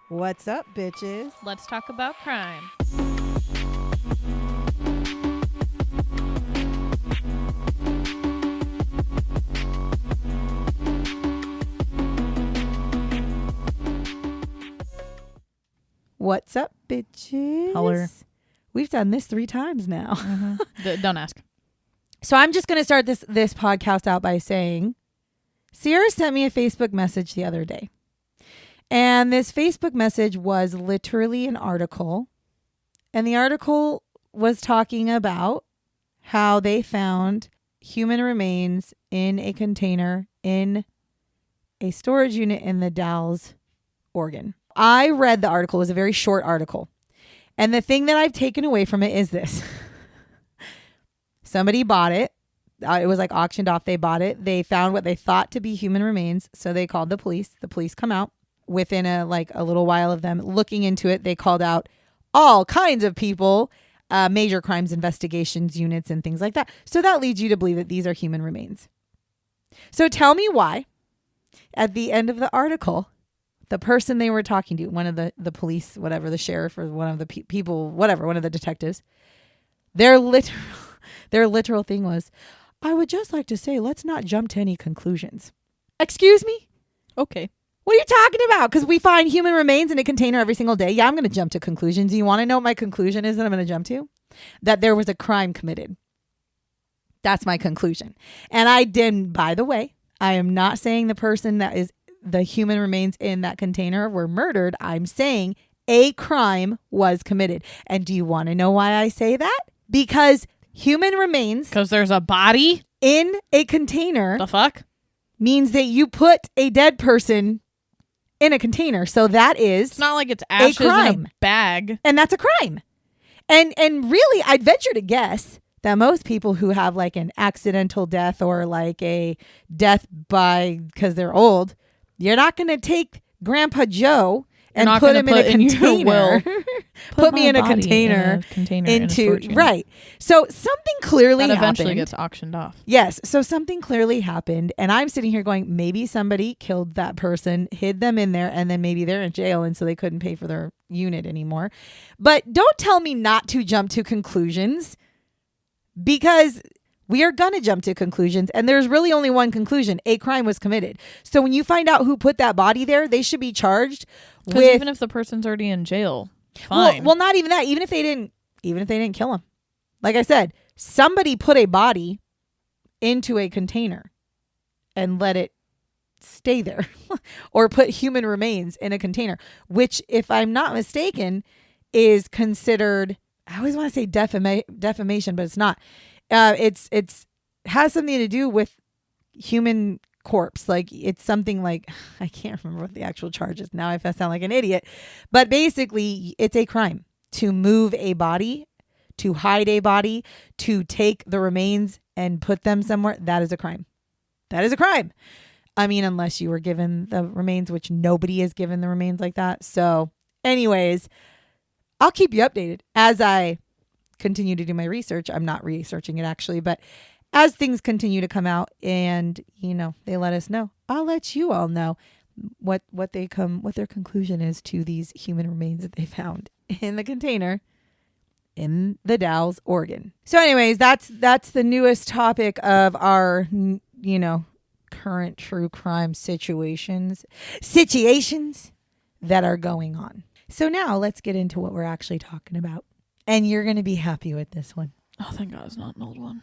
What's up, bitches? Let's talk about crime. What's up, bitches? Holler. We've done this 3 times now. Don't ask. So I'm just going to start this podcast out by saying Sierra sent me a Facebook message the other day. And this Facebook message was literally an article. And the article was talking about how they found human remains in a container in a storage unit in the Dalles, Oregon. I read the article. It was a very short article. And the thing that I've taken away from it is this. Somebody bought it. It was like auctioned off. They bought it. They found what they thought to be human remains. So they called the police. The police come out. Within a little while of them looking into it, they called out all kinds of people, major crimes investigations units and things like that. So that leads you to believe that these are human remains. So tell me why, at the end of the article, the person they were talking to, one of the police, whatever, the sheriff or one of the people, whatever, one of the detectives, their literal thing was, I would just like to say, let's not jump to any conclusions. Excuse me? Okay. What are you talking about? Because we find human remains in a container every single day. Yeah, I'm going to jump to conclusions. You want to know what my conclusion is that I'm going to jump to? That there was a crime committed. That's my conclusion. And I didn't, by the way, I am not saying the person that is the human remains in that container were murdered. I'm saying a crime was committed. And do you want to know why I say that? Because human remains. Because there's a body in a container. The fuck? Means that you put a dead person in a container. So that is it's not like it's ashes in a bag. And that's a crime. And really, I'd venture to guess that most people who have like an accidental death or like a death because they're old, you're not going to take Grandpa Joe and put him in a container. Put me in a container. Into right. So something clearly that eventually happened. Gets auctioned off. Yes. So something clearly happened. And I'm sitting here going, maybe somebody killed that person, hid them in there, and then maybe they're in jail. And so they couldn't pay for their unit anymore. But don't tell me not to jump to conclusions, because we are going to jump to conclusions. And there's really only one conclusion. A crime was committed. So when you find out who put that body there, they should be charged with. Even if the person's already in jail. Fine. Well, not even that. Even if they didn't kill him. Like I said, somebody put a body into a container and let it stay there or put human remains in a container, which, if I'm not mistaken, is considered, I always want to say defamation, but it's not. It's has something to do with human corpse. Like it's something like, I can't remember what the actual charge is now if I sound like an idiot, but basically it's a crime to move a body, to hide a body, to take the remains and put them somewhere. That is a crime. That is a crime. I mean, unless you were given the remains, which nobody is given the remains like that. So anyways, I'll keep you updated as I continue to do my research. I'm not researching it actually, but as things continue to come out and, they let us know, I'll let you all know what their conclusion is to these human remains that they found in the container in the Dalles, Oregon. So anyways, that's the newest topic of our, current true crime situations that are going on. So now let's get into what we're actually talking about. And you're going to be happy with this one. Oh, thank God it's not an old one.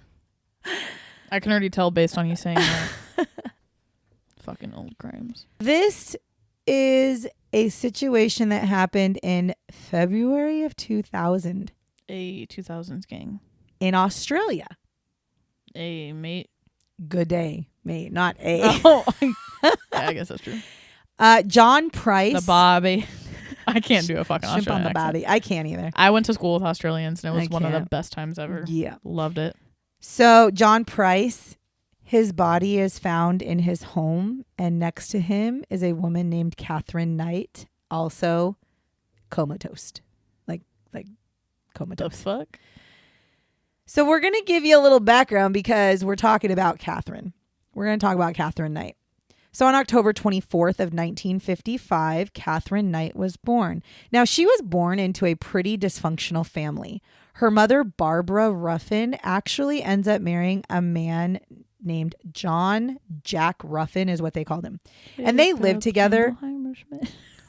I can already tell based on you saying that. Fucking old crimes. This is a situation that happened in February of 2000. A 2000s gang. In Australia. A mate. Good day, mate. Not a. Oh. Yeah, I guess that's true. John Price. The Bobby. I can't do a fucking Shrimp Australian on the accent. Bobby. I can't either. I went to school with Australians and it was one of the best times ever. Yeah. Loved it. So John Price, his body is found in his home, and next to him is a woman named Katherine Knight, also comatose. Like comatose. The fuck? So we're going to give you a little background because we're talking about Katherine. We're going to talk about Katherine Knight. So on October 24th of 1955, Katherine Knight was born. Now, she was born into a pretty dysfunctional family. Her mother, Barbara Ruffin, actually ends up marrying a man named John Jack Ruffin is what they called him. And they lived together.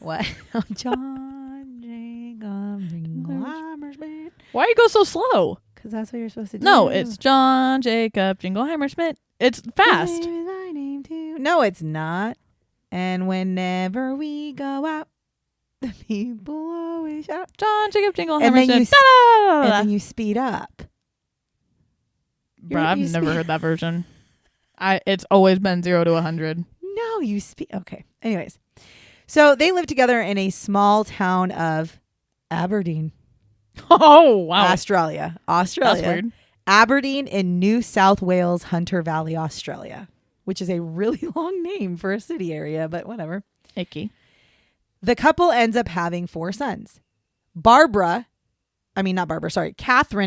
What? John Jacob Jingleheimer Schmidt. Why you go so slow? Because that's what you're supposed to do. No, it's John Jacob Jingleheimer Schmidt. It's fast. My name too. No, it's not. And whenever we go out, the people always shout, John Jacob Jingleheimer and then Schmidt. and then you speed up. Bro, I've never heard that version. It's always been 0 to 100. No, you speed. Okay. Anyways, so they lived together in a small town of Aberdeen. Oh, wow. Australia. That's weird. Aberdeen in New South Wales, Hunter Valley, Australia, which is a really long name for a city area, but whatever. Icky. The couple ends up having 4 sons. Katherine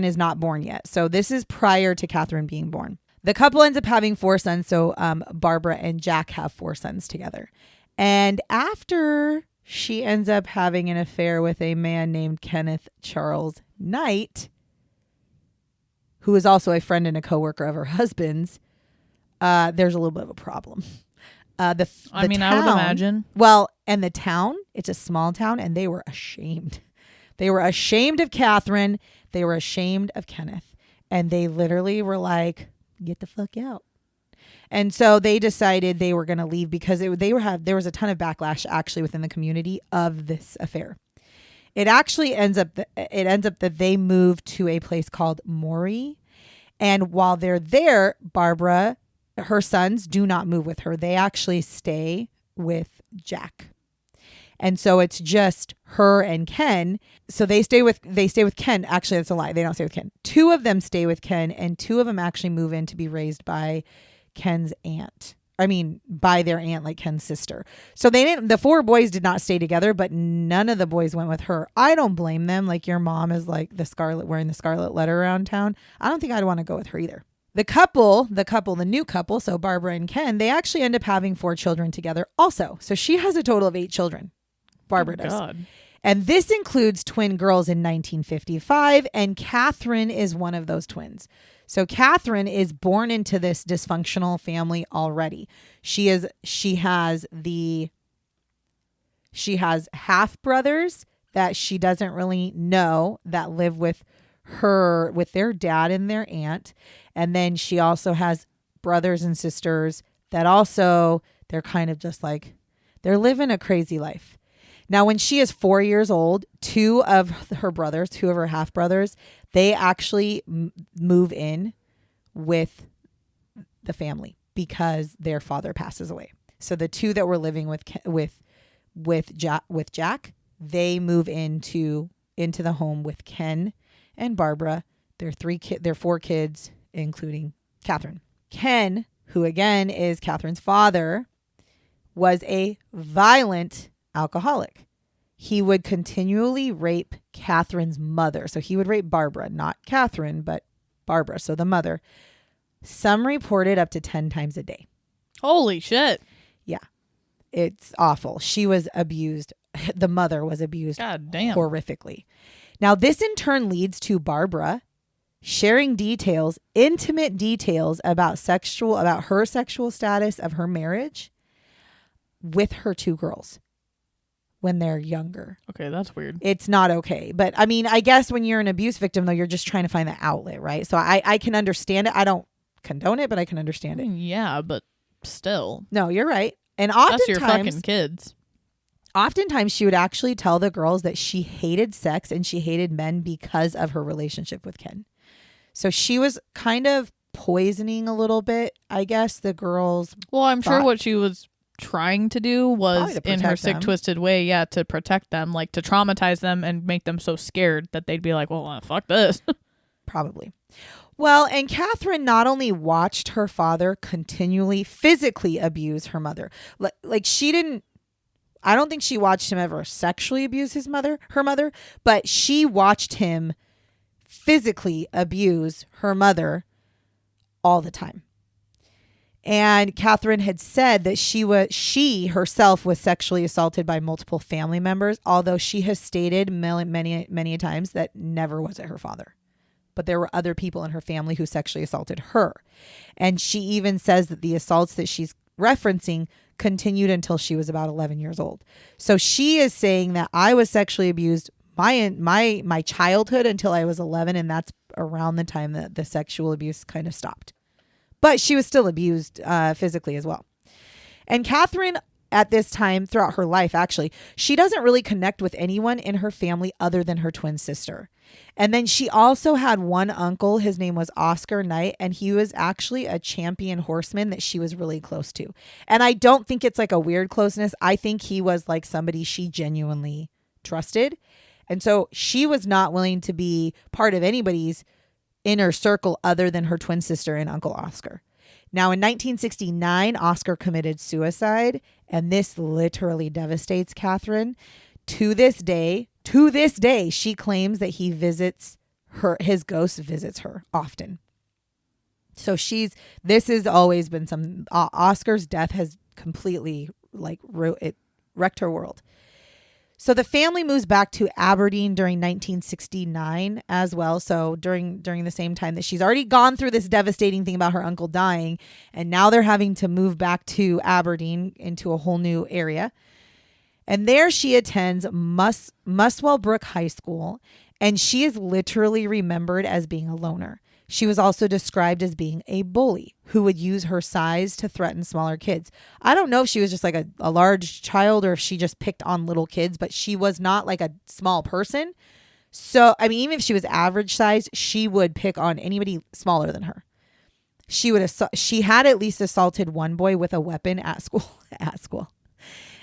is not born yet. So this is prior to Katherine being born. The couple ends up having 4 sons. So Barbara and Jack have 4 sons together. And after she ends up having an affair with a man named Kenneth Charles Knight, who is also a friend and a coworker of her husband's, there's a little bit of a problem. I would imagine. Well, and the town, it's a small town, and they were ashamed. They were ashamed of Katherine. They were ashamed of Kenneth. And they literally were like, get the fuck out. And so they decided they were going to leave because there was a ton of backlash actually within the community of this affair. It actually ends up that they moved to a place called Moree. And while they're there, Barbara, her sons do not move with her. They actually stay with Jack. And so it's just her and Ken. So they stay with Ken. Actually, that's a lie. They don't stay with Ken. 2 of them stay with Ken, and 2 of them actually move in to be raised by Ken's aunt. By their aunt, like Ken's sister. So the 4 boys did not stay together, but none of the boys went with her. I don't blame them. Like, your mom is like wearing the scarlet letter around town. I don't think I'd want to go with her either. The new couple, so Barbara and Ken, they actually end up having 4 children together also. So she has a total of 8 children. Barbara does. God. And this includes twin girls in 1955, and Katherine is one of those twins. So Katherine is born into this dysfunctional family already. She has half brothers that she doesn't really know that live with their dad and their aunt. And then she also has brothers and sisters that also, they're kind of just like, they're living a crazy life. Now, when she is 4 years old, 2 of her half brothers, they actually move in with the family because their father passes away. So the 2 that were living with Jack, they move into the home with Ken and Barbara. Their 4 kids, including Katherine. Ken, who again is Katherine's father, was a violent alcoholic. He would continually rape Katherine's mother. So he would rape Barbara, not Katherine, but Barbara. So the mother. Some reported up to 10 times a day. Holy shit. Yeah. It's awful. She was abused. The mother was abused. God damn. Horrifically. Now, this in turn leads to Barbara sharing intimate details about her sexual status of her marriage with her 2 girls. When they're younger. Okay, that's weird. It's not okay. But I guess when you're an abuse victim, though, you're just trying to find the outlet, right? So I can understand it. I don't condone it, but I can understand it. Yeah, but still. No, you're right. And oftentimes, that's your fucking kids. Oftentimes she would actually tell the girls that she hated sex and she hated men because of her relationship with Ken. So she was kind of poisoning a little bit, I guess, the girls. Well, I'm sure what she was trying to do was in her sick, twisted way, to protect them, like to traumatize them and make them so scared that they'd be like, well, fuck this. Probably. Well, and Katherine not only watched her father continually physically abuse her mother, like I don't think she watched him ever sexually abuse her mother, but she watched him physically abuse her mother all the time. And Katherine had said that she herself was sexually assaulted by multiple family members, although she has stated many times that never was it her father. But there were other people in her family who sexually assaulted her. And she even says that the assaults that she's referencing continued until she was about 11 years old. So she is saying that I was sexually abused my childhood until I was 11, and that's around the time that the sexual abuse kind of stopped. But she was still abused physically as well. And Katherine, at this time throughout her life, actually, she doesn't really connect with anyone in her family other than her twin sister. And then she also had one uncle. His name was Oscar Knight, and he was actually a champion horseman that she was really close to. And I don't think it's like a weird closeness. I think he was like somebody she genuinely trusted. And so she was not willing to be part of anybody's inner circle other than her twin sister and Uncle Oscar. Now, in 1969, Oscar committed suicide, and this literally devastates Katherine. To this day, she claims that he visits her, his ghost visits her often. So this has always been Oscar's death has completely wrecked her world. So the family moves back to Aberdeen during 1969 as well. So during the same time that she's already gone through this devastating thing about her uncle dying, and now they're having to move back to Aberdeen into a whole new area. And there she attends Muswell Brook High School, and she is literally remembered as being a loner. She was also described as being a bully who would use her size to threaten smaller kids. I don't know if she was just like a large child or if she just picked on little kids, but she was not like a small person. So, I mean, even if she was average size, she would pick on anybody smaller than her. She had at least assaulted one boy with a weapon at school.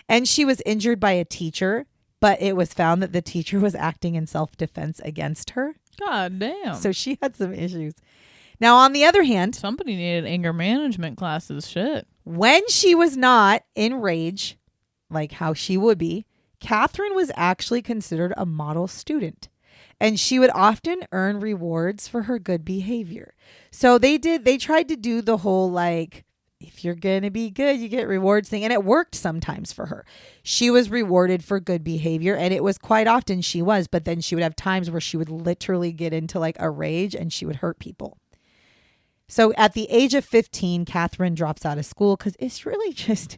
And she was injured by a teacher, but it was found that the teacher was acting in self-defense against her. God damn. So she had some issues. Now, on the other hand, somebody needed anger management classes. Shit. When she was not in rage, like how she would be, Katherine was actually considered a model student. And she would often earn rewards for her good behavior. So they tried to do the whole like, if you're going to be good, you get rewards thing. And it worked sometimes for her. She was rewarded for good behavior. And it was quite often she was. But then she would have times where she would literally get into like a rage and she would hurt people. So at the age of 15, Katherine drops out of school because it's really just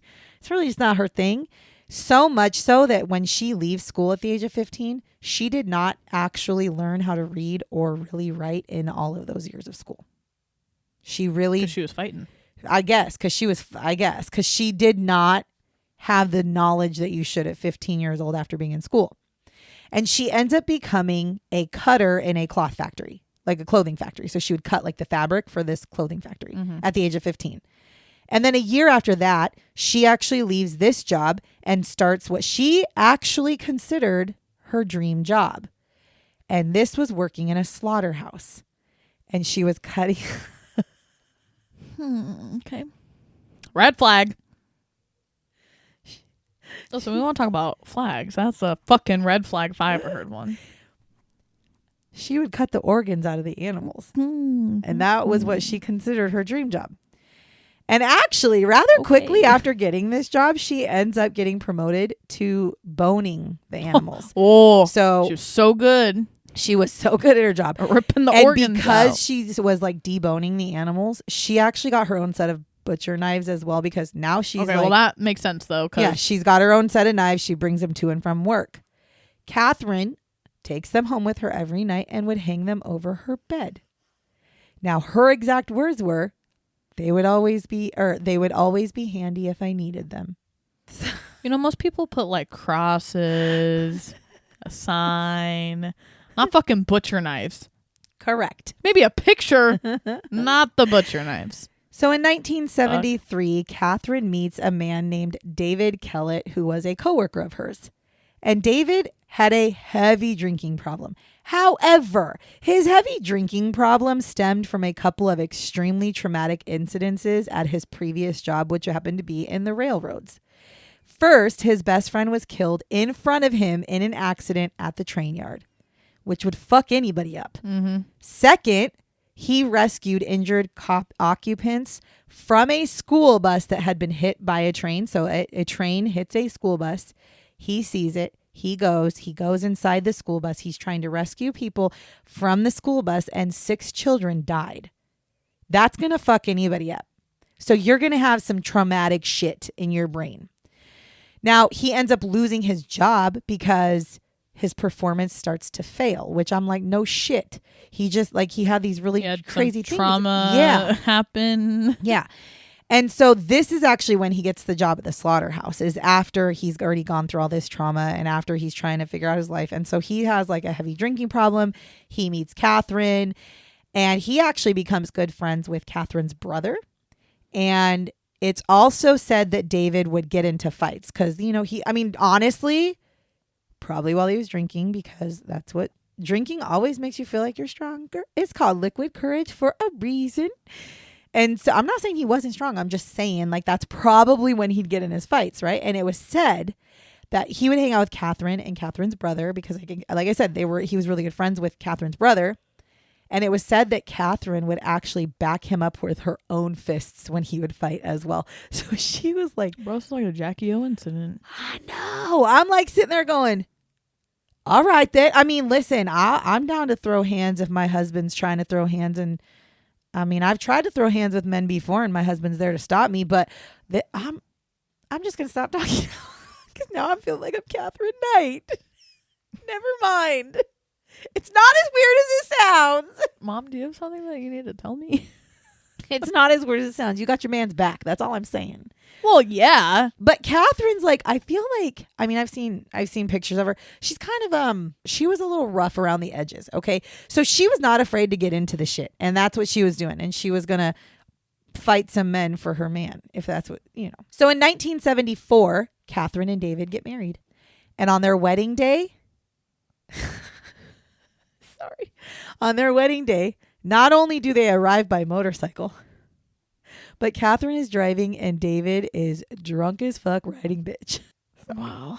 not her thing. So much so that when she leaves school at the age of 15, she did not actually learn how to read or really write in all of those years of school. Because she was fighting. Because she did not have the knowledge that you should at 15 years old after being in school. And she ends up becoming a cutter in a cloth factory, like a clothing factory. So she would cut like the fabric for this clothing factory at the age of 15. And then a year after that, she actually leaves this job and starts what she actually considered her dream job. And this was working in a slaughterhouse. And she was cutting... Okay. Red flag. Listen, we want to talk about flags. That's a fucking red flag if I ever heard one. She would cut the organs out of the animals. And that was what she considered her dream job. And actually, rather quickly after getting this job, she ends up getting promoted to boning the animals. So she was so good. She was so good at her job. Ripping the organs out. And because she was like deboning the animals, she actually got her own set of butcher knives as well, because now she's okay, well, that makes sense though. Yeah, she's got her own set of knives. She brings them to and from work. Katherine takes them home with her every night and would hang them over her bed. Now, her exact words were, they would always be handy if I needed them. You know, most people put like crosses, a sign, not fucking butcher knives. Correct. Maybe a picture, not the butcher knives. So in 1973, Katherine meets a man named David Kellett, who was a coworker of hers. And David had a heavy drinking problem. However, his heavy drinking problem stemmed from a couple of extremely traumatic incidences at his previous job, which happened to be in the railroads. First, his best friend was killed in front of him in an accident at the train yard, which would fuck anybody up. Mm-hmm. Second, he rescued injured occupants from a school bus that had been hit by a train. So a train hits a school bus. He sees it. He goes inside the school bus. He's trying to rescue people from the school bus, and 6 children died. That's going to fuck anybody up. So you're going to have some traumatic shit in your brain. Now, he ends up losing his job because his performance starts to fail, which I'm like, no shit. He just he had these really crazy things. Trauma happen. Yeah. And so this is actually when he gets the job at the slaughterhouse, is after he's already gone through all this trauma and after he's trying to figure out his life. And so he has a heavy drinking problem. He meets Katherine, and he actually becomes good friends with Katherine's brother. And it's also said that David would get into fights because, honestly, probably while he was drinking, because that's what drinking always makes you feel like you're stronger. It's called liquid courage for a reason. And so I'm not saying he wasn't strong. I'm just saying that's probably when he'd get in his fights, right? And it was said that he would hang out with Katherine and Katherine's brother because, like I said, he was really good friends with Katherine's brother. And it was said that Katherine would actually back him up with her own fists when he would fight as well. So she was like... Bro, it's like a Jackie O incident. I know. I'm sitting there going, all right then. Listen, I'm down to throw hands if my husband's trying to throw hands. And I've tried to throw hands with men before and my husband's there to stop me. But I'm just going to stop talking because now I feel like I'm Katherine Knight. Never mind. It's not as weird as it sounds. Mom, do you have something that you need to tell me? It's not as weird as it sounds. You got your man's back. That's all I'm saying. Well, yeah. But Katherine's I feel like, I've seen pictures of her. She's kind of, she was a little rough around the edges. Okay. So she was not afraid to get into the shit. And that's what she was doing. And she was going to fight some men for her man, if that's what, So in 1974, Katherine and David get married. And on their wedding day... Sorry. On their wedding day, not only do they arrive by motorcycle, but Katherine is driving and David is drunk as fuck riding bitch. Wow.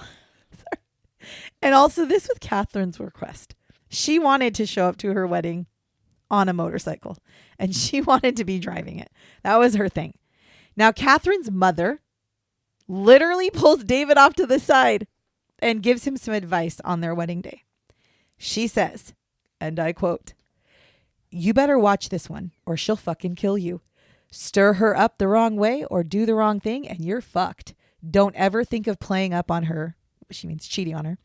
Sorry. And also this was Katherine's request. She wanted to show up to her wedding on a motorcycle and she wanted to be driving it. That was her thing. Now, Katherine's mother literally pulls David off to the side and gives him some advice on their wedding day. She says, and I quote, "You better watch this one or she'll fucking kill you. Stir her up the wrong way or do the wrong thing and you're fucked. Don't ever think of playing up on her." She means cheating on her.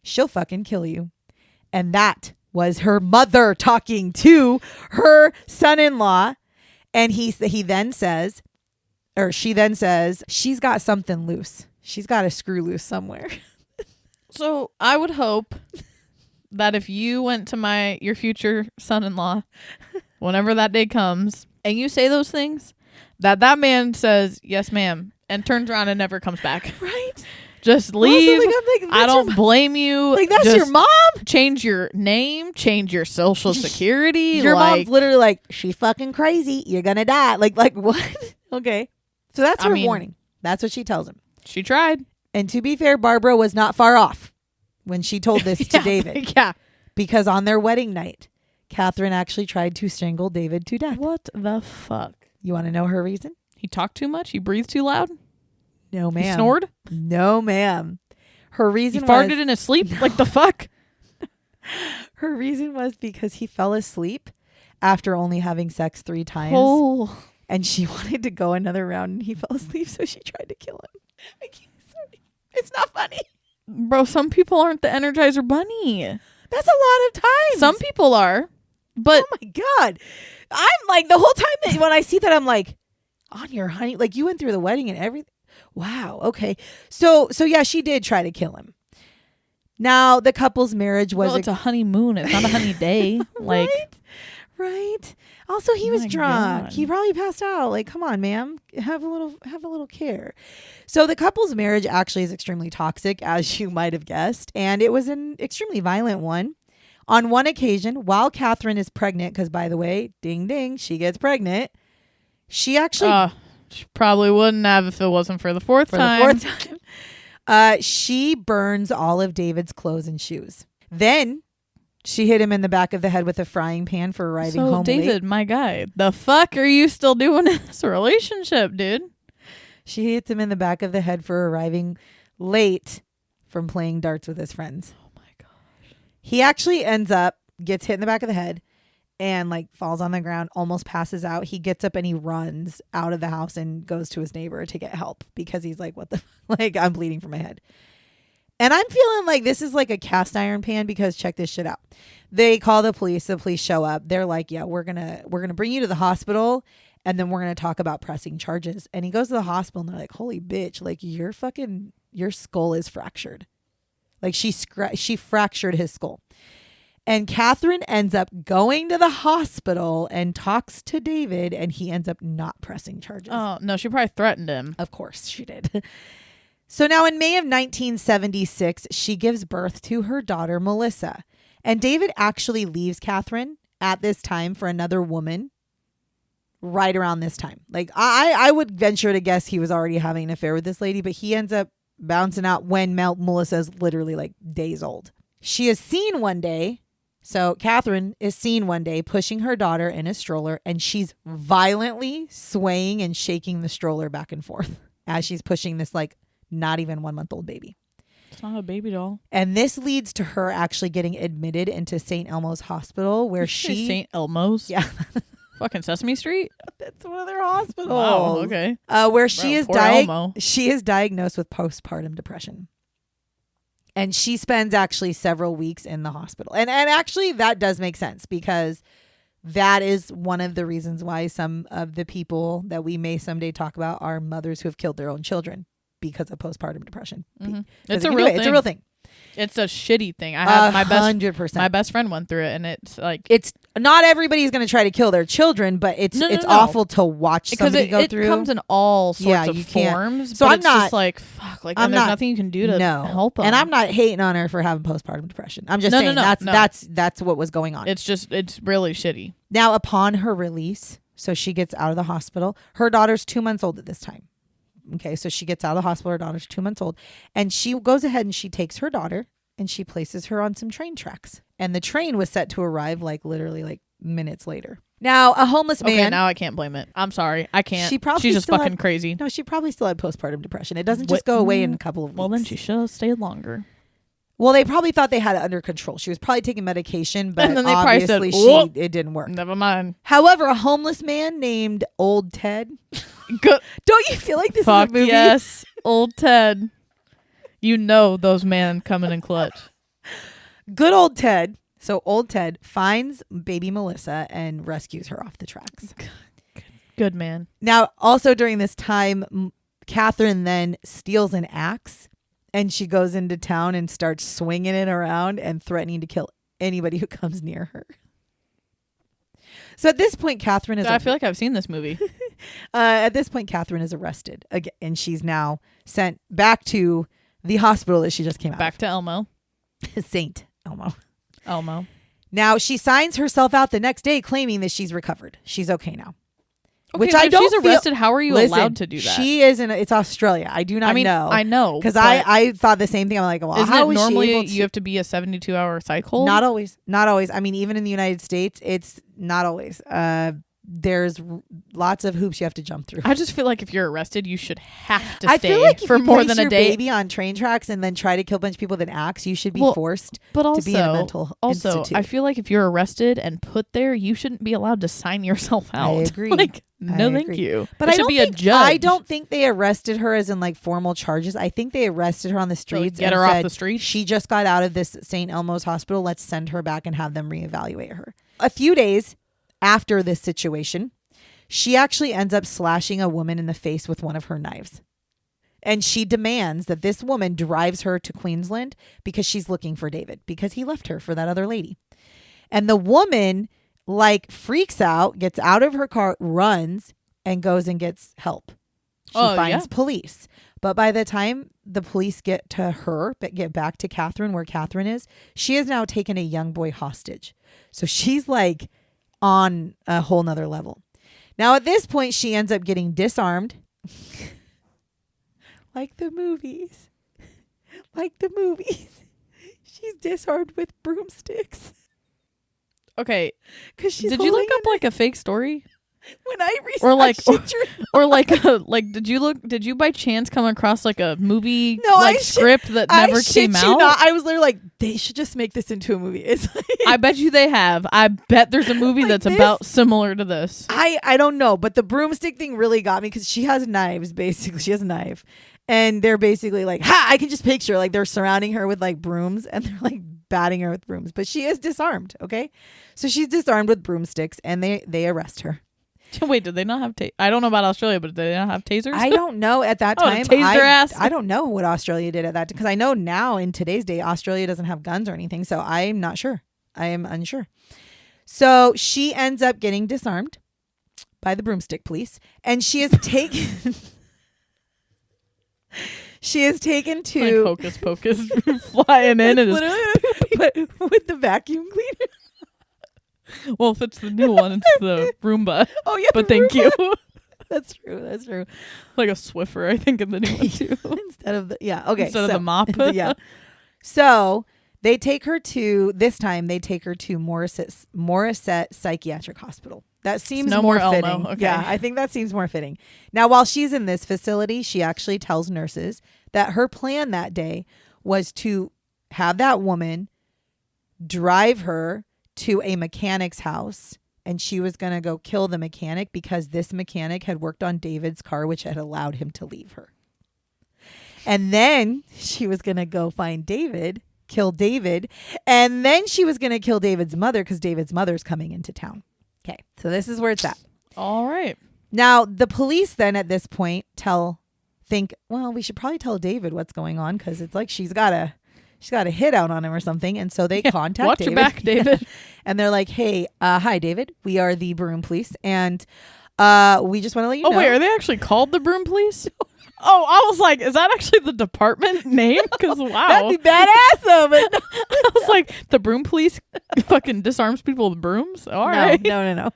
"She'll fucking kill you." And that was her mother talking to her son-in-law. And she then says, she's got something loose. She's got a screw loose somewhere. So I would hope that if you went to your future son-in-law, whenever that day comes, and you say those things, that man says, "Yes, ma'am," and turns around and never comes back. Right? Just leave. Also, I don't blame you. That's just your mom? Change your name. Change your social security. Your mom's literally she's fucking crazy. You're going to die. Like what? Okay. So that's her warning. That's what she tells him. She tried. And to be fair, Barbara was not far off when she told this to David. Yeah. Because on their wedding night, Katherine actually tried to strangle David to death. What the fuck? You want to know her reason? He talked too much? He breathed too loud? No, ma'am. He snored? No, ma'am. Her reason was... He farted in his sleep? No. Like the fuck? Her reason was because he fell asleep after only having sex 3 times. Oh. And she wanted to go another round and he fell asleep, so she tried to kill him. Sorry. It's not funny. Bro, some people aren't the Energizer Bunny. That's a lot of times. Some people are. But oh my God. I'm the whole time that when I see that, I'm on your honey, you went through the wedding and everything. Wow. Okay. So yeah, she did try to kill him. Now the couple's marriage was it's a honeymoon. It's not a honey day. Right. Also, he was drunk. God. He probably passed out. Come on, ma'am. Have a little care. So the couple's marriage actually is extremely toxic, as you might have guessed. And it was an extremely violent one. On one occasion, while Katherine is pregnant, because by the way, ding, ding, she gets pregnant. She actually... she probably wouldn't have if it wasn't for the fourth time. She burns all of David's clothes and shoes. Then She hit him in the back of the head with a frying pan for arriving home David, late. my guy, the fuck are you still doing in this relationship, dude? She hits him in the back of the head for arriving late from playing darts with his friends. Oh my gosh. He actually gets hit in the back of the head and like falls on the ground, almost passes out. He gets up and he runs out of the house and goes to his neighbor to get help because he's like, what the, like, I'm bleeding from my head. And I'm feeling like this is like a cast iron pan because check this shit out. They call the police. The police show up. They're like, yeah, we're going to bring you to the hospital and then we're going to talk about pressing charges. And he goes to the hospital and they're like, holy bitch, like your skull is fractured. Like she fractured his skull. And Katherine ends up going to the hospital and talks to David and he ends up not pressing charges. Oh, no, she probably threatened him. Of course she did. So now in May of 1976, she gives birth to her daughter, Melissa. And David actually leaves Katherine at this time for another woman right around this time. Like I would venture to guess he was already having an affair with this lady, but he ends up bouncing out when Melissa's literally like days old. She is seen one day. So Katherine is seen one day pushing her daughter in a stroller and she's violently swaying and shaking the stroller back and forth as she's pushing this like not even 1 month old baby. It's not a baby doll. And this leads to her actually getting admitted into St. Elmo's Hospital where she... St. Elmo's? Yeah. Fucking Sesame Street? That's one of their hospitals. Wow, okay. Where she Bro, she is diagnosed with postpartum depression. And she spends actually several weeks in the hospital. And actually that does make sense because that is one of the reasons why some of the people that we may someday talk about are mothers who have killed their own children because of postpartum depression. Mm-hmm. It's a real thing. It's a real thing. It's a shitty thing. I have 100%. My best friend went through it, and it's like it's not everybody's going to try to kill their children, but it's awful to watch somebody go through. It comes in all sorts of forms. So but I'm it's not just like fuck. Like and there's nothing you can do to help them. And I'm not hating on her for having postpartum depression. I'm just saying that's what was going on. It's really shitty. Now, upon her release, so she gets out of the hospital. Her daughter's 2 months old at this time. Okay, so she gets out of the hospital. Her daughter's 2 months old. And she goes ahead and she takes her daughter and she places her on some train tracks. And the train was set to arrive like literally like minutes later. Now, a homeless man. Okay, now I can't blame it. I'm sorry. I can't. She's just fucking crazy. No, she probably still had postpartum depression. It doesn't just go away in a couple of weeks. Well, then she should have stayed longer. Well, they probably thought they had it under control. She was probably taking medication, but and then they obviously said, it didn't work. Never mind. However, a homeless man named Old Ted. Don't you feel like this is a movie? Yes, Old Ted. You know those men coming in clutch. Good old Ted. So Old Ted finds baby Melissa and rescues her off the tracks. Good man. Now, also during this time, Katherine then steals an axe and she goes into town and starts swinging it around and threatening to kill anybody who comes near her. So at this point, Katherine is... I feel like I've seen this movie. At this point, Katherine is arrested again, and she's now sent back to the hospital that she just came out Back to Elmo. St. Elmo. Elmo. Now, she signs herself out the next day claiming that she's recovered. She's okay now. Okay, which I don't she's arrested, how are you allowed to do that? She is it's Australia. I do not know. I know. Because I thought the same thing. I'm like, well, how is normally she able to... you have to be a 72-hour cycle? Not always. Not always. I mean, even in the United States, it's not always. There's lots of hoops you have to jump through. I just feel like if you're arrested, you should have to stay I feel like for more than a day. Baby on train tracks and then try to kill a bunch of people with an axe, you should be forced to be in a mental institute. I feel like if you're arrested and put there, you shouldn't be allowed to sign yourself out. I agree. Thank you. But I don't think they arrested her as in like formal charges. I think they arrested her on the streets. Get her off the streets. She just got out of this St. Elmo's hospital. Let's send her back and have them reevaluate her. A few days after this situation, she actually ends up slashing a woman in the face with one of her knives. And she demands that this woman drives her to Queensland because she's looking for David because he left her for that other lady. And the woman freaks out, gets out of her car, runs, and goes and gets help. She finds police. But by the time the police get to her, but get back to Katherine, where Katherine is, she has now taken a young boy hostage. So she's like on a whole nother level. Now, at this point, she ends up getting disarmed. Like the movies. She's disarmed with broomsticks. Okay. Because she's Did you look up like a fake story? when I researched Or like, it, or like, did you by chance come across like a movie No, like I script that I never shit came you out? not. I was literally like, they should just make this into a movie. It's like, I bet you they have. I bet there's a movie Like that's this? about similar to this. I don't know, but the broomstick thing really got me because she has knives. Basically, she has a knife, and they're basically like, "Ha!" I can just picture like they're surrounding her with like brooms, and they're like batting her with brooms. But she is disarmed. Okay, so she's disarmed with broomsticks, and they arrest her. Wait, did they not have I don't know about Australia, but did they not have tasers? I don't know at that time. tased her ass. I don't know what Australia did at that because I know now in today's day Australia doesn't have guns or anything, so I'm not sure. I am unsure. So she ends up getting disarmed by the broomstick police, and she is taken. She is taken to like hocus pocus flying in and with the vacuum cleaner. well, if it's the new one, it's the Roomba. Oh yeah, but the thank you. Roomba. That's true. That's true. Like a Swiffer, I think, in the new one too. Instead of the Instead of the mop. Yeah. So they take her to Morissette Psychiatric Hospital. That seems no more more fitting. Elmo. Okay. Yeah, I think that seems more fitting. Now, while she's in this facility, she actually tells nurses that her plan that day was to have that woman drive her to a mechanic's house, and she was going to go kill the mechanic because this mechanic had worked on David's car, which had allowed him to leave her. And then she was going to go find David, kill David, and then she was going to kill David's mother because David's mother's coming into town. Okay, so this is where it's at. All right. Now, the police then at this point think, well, we should probably tell David what's going on because it's like she's got a hit out on him or something. And so they contact watch David. your back, David. And they're like, hey, hi, David. We are the Broom Police. And we just want to let you know. Oh, wait, are they actually called the Broom Police? Oh, I was like, is that actually the department name? Because, wow. That'd be badass, though. But no. I was like, the Broom Police fucking disarms people with brooms? All right. No.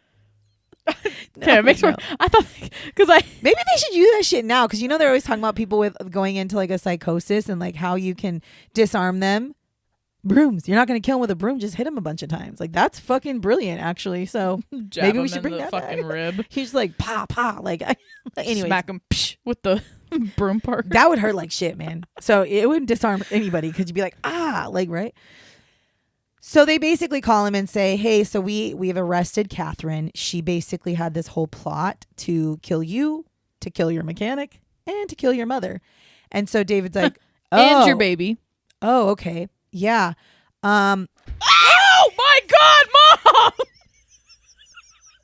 Okay, make sure. No. I thought, because maybe they should use that shit now because they're always talking about people with going into like a psychosis and like how you can disarm them. Brooms. You're not going to kill him with a broom. Just hit him a bunch of times. Like that's fucking brilliant, actually. So maybe we should bring that fucking back. rib. He's like pa. Like anyway, Smack him with the broom part. That would hurt like shit, man. So it wouldn't disarm anybody because you'd be like like right. So they basically call him and say, hey, so we've arrested Katherine. She basically had this whole plot to kill you, to kill your mechanic, and to kill your mother. And so David's like, and your baby. Oh, okay. Yeah. Oh my God, Mom!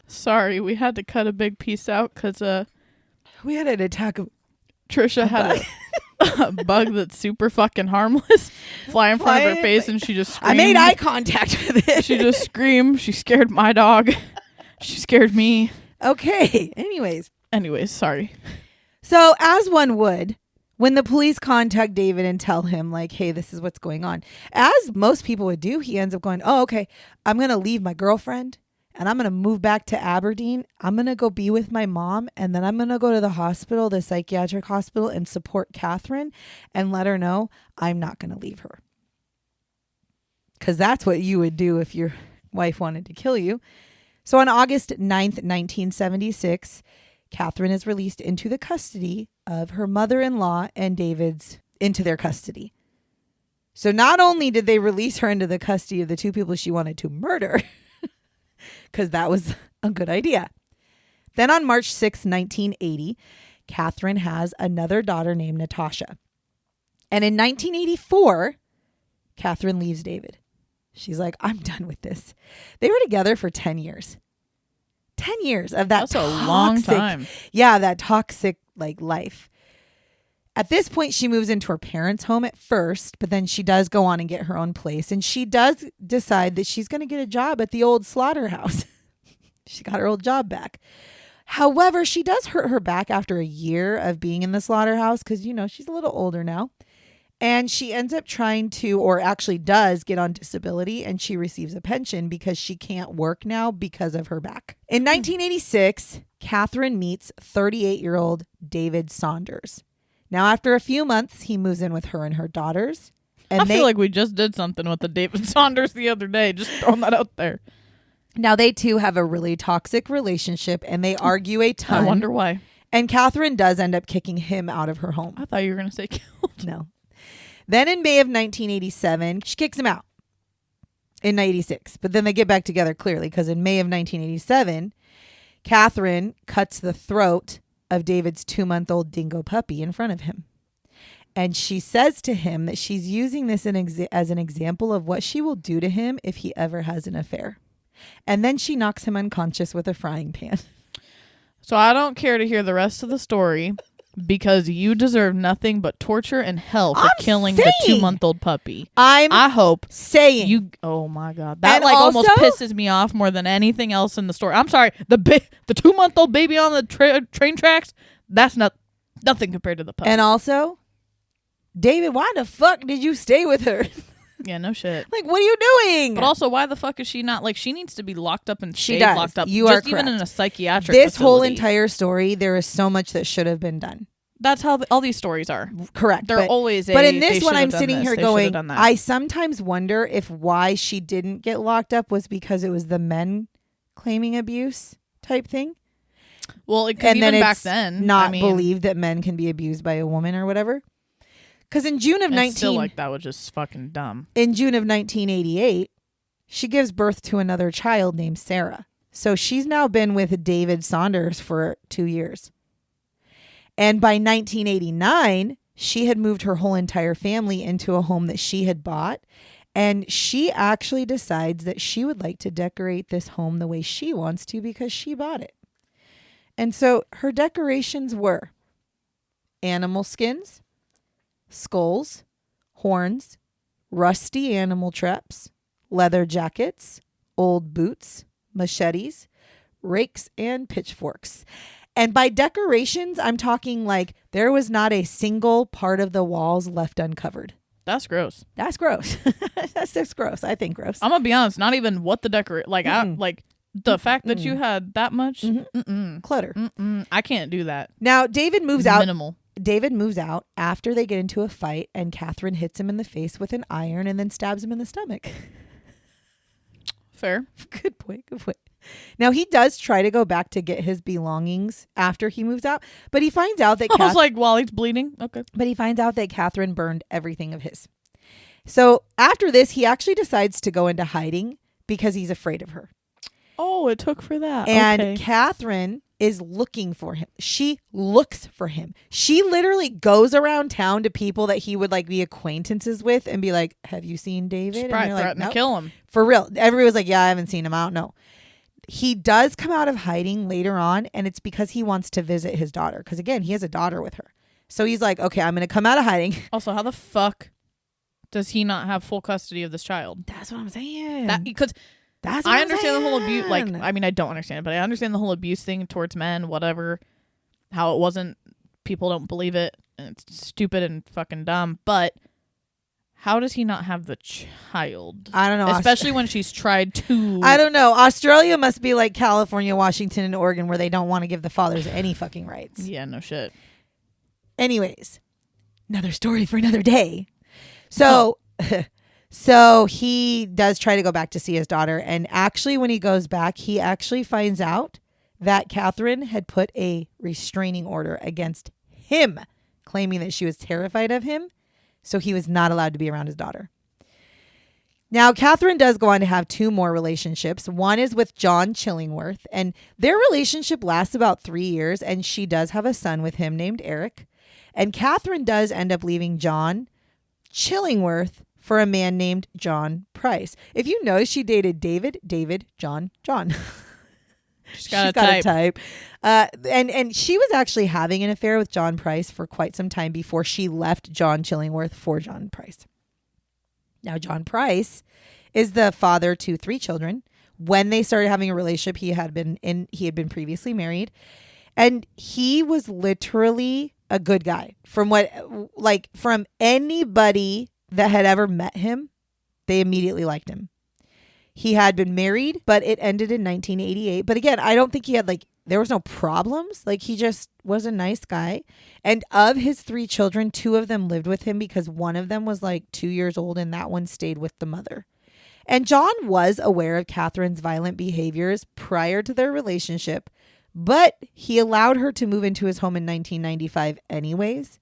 Sorry, we had to cut a big piece out because we had an attack of Trisha had a bug that's super fucking harmless fly in front of her face, and she just screamed. I made eye contact with it. She just screamed. She scared my dog. She scared me. Okay. Anyways, sorry. So as one would, when the police contact David and tell him like, hey, this is what's going on, as most people would do, he ends up going, oh, okay, I'm going to leave my girlfriend and I'm going to move back to Aberdeen. I'm going to go be with my mom. And then I'm going to go to the hospital, the psychiatric hospital, and support Katherine and let her know I'm not going to leave her. Because that's what you would do if your wife wanted to kill you. So on August 9th, 1976, Katherine is released into the custody of her mother-in-law and David's into their custody. So not only did they release her into the custody of the two people she wanted to murder, because that was a good idea. Then on March 6, 1980, Katherine has another daughter named Natasha. And in 1984, Katherine leaves David. She's like, I'm done with this. They were together for 10 years. 10 years of that. That's a long time. Yeah, that toxic like life. At this point, she moves into her parents' home at first, but then she does go on and get her own place. And she does decide that she's going to get a job at the old slaughterhouse. She got her old job back. However, she does hurt her back after a year of being in the slaughterhouse because, she's a little older now. And she ends up trying to, or actually does get on disability, and she receives a pension because she can't work now because of her back. In 1986, Katherine meets 38-year-old David Saunders. Now, after a few months, he moves in with her and her daughters. And I feel like we just did something with the David Saunders the other day. Just throwing that out there. Now, they two have a really toxic relationship and they argue a ton. I wonder why. And Katherine does end up kicking him out of her home. I thought you were going to say killed. No. Then in May of 1987, she kicks him out in 96. But then they get back together clearly because in May of 1987, Katherine cuts the throat of David's 2-month-old dingo puppy in front of him. And she says to him that she's using this as an example of what she will do to him if he ever has an affair. And then she knocks him unconscious with a frying pan. So I don't care to hear the rest of the story because you deserve nothing but torture and hell for killing the 2-month-old puppy. I hope saying you. Oh my God, that almost pisses me off more than anything else in the story. I'm sorry, the 2-month-old baby on the train tracks. That's nothing compared to the puppy. And also, David, why the fuck did you stay with her? Yeah, no shit. Like, what are you doing? But also, why the fuck is she not, like, she needs to be locked up and stay locked up. You are correct. Even in a psychiatric This facility. whole entire story, there is so much that should have been done. That's how all these stories are. Correct. They're always But in this one, I'm sitting here going, I sometimes wonder if why she didn't get locked up was because it was the men claiming abuse type thing. Well, because even back then, not believe that men can be abused by a woman or whatever. Because in June of still like that was just fucking dumb. In June of 1988, she gives birth to another child named Sarah. So she's now been with David Saunders for 2 years. And by 1989, she had moved her whole entire family into a home that she had bought. And she actually decides that she would like to decorate this home the way she wants to because she bought it. And so her decorations were animal skins, skulls, horns, rusty animal traps, leather jackets, old boots, machetes, rakes, and pitchforks. And by decorations, I'm talking like there was not a single part of the walls left uncovered. That's gross. That's gross. That's just gross. I think gross. I'm gonna be honest. Not even what the the fact that you had that much clutter. I can't do that. Now David moves out. Minimal. David moves out after they get into a fight, and Katherine hits him in the face with an iron and then stabs him in the stomach. Fair. Good point. Good point. Now, he does try to go back to get his belongings after he moves out, but he finds out that... I was like, while he's bleeding? Okay. But he finds out that Katherine burned everything of his. So after this, he actually decides to go into hiding because he's afraid of her. Oh, it took for that. And okay. Katherine is looking for him. She looks for him. She literally goes around town to people that he would like be acquaintances with and be like, have you seen David? She's probably threatening to kill him. For real. Everybody was like, yeah, I haven't seen him. I don't know. He does come out of hiding later on, and it's because he wants to visit his daughter. Because again, he has a daughter with her. So he's like, okay, I'm going to come out of hiding. Also, how the fuck does he not have full custody of this child? That's what I'm saying. Because I understand the whole abuse. Like, I mean, I don't understand it, but I understand the whole abuse thing towards men, whatever. How it wasn't, people don't believe it, and it's stupid and fucking dumb. But how does he not have the child? I don't know. Especially when she's tried to. I don't know. Australia must be like California, Washington, and Oregon, where they don't want to give the fathers any fucking rights. Yeah, no shit. Anyways, another story for another day. So, so he does try to go back to see his daughter. And actually, when he goes back, he actually finds out that Katherine had put a restraining order against him, claiming that she was terrified of him. So he was not allowed to be around his daughter. Now, Katherine does go on to have 2 more relationships. One is with John Chillingworth, and their relationship lasts about 3 years, and she does have a son with him named Eric. And Katherine does end up leaving John Chillingworth for a man named John Price. If you know, she dated David, John. She's got a type. And she was actually having an affair with John Price for quite some time before she left John Chillingworth for John Price. Now, John Price is the father to 3 children. When they started having a relationship, he had been previously married, and he was literally a good guy. From anybody that had ever met him, they immediately liked him. He had been married, but it ended in 1988. But again, I don't think he had there was no problems. He just was a nice guy. And of his 3 children, 2 of them lived with him because one of them was 2 years old and that one stayed with the mother. And John was aware of Catherine's violent behaviors prior to their relationship, but he allowed her to move into his home in 1995 anyways.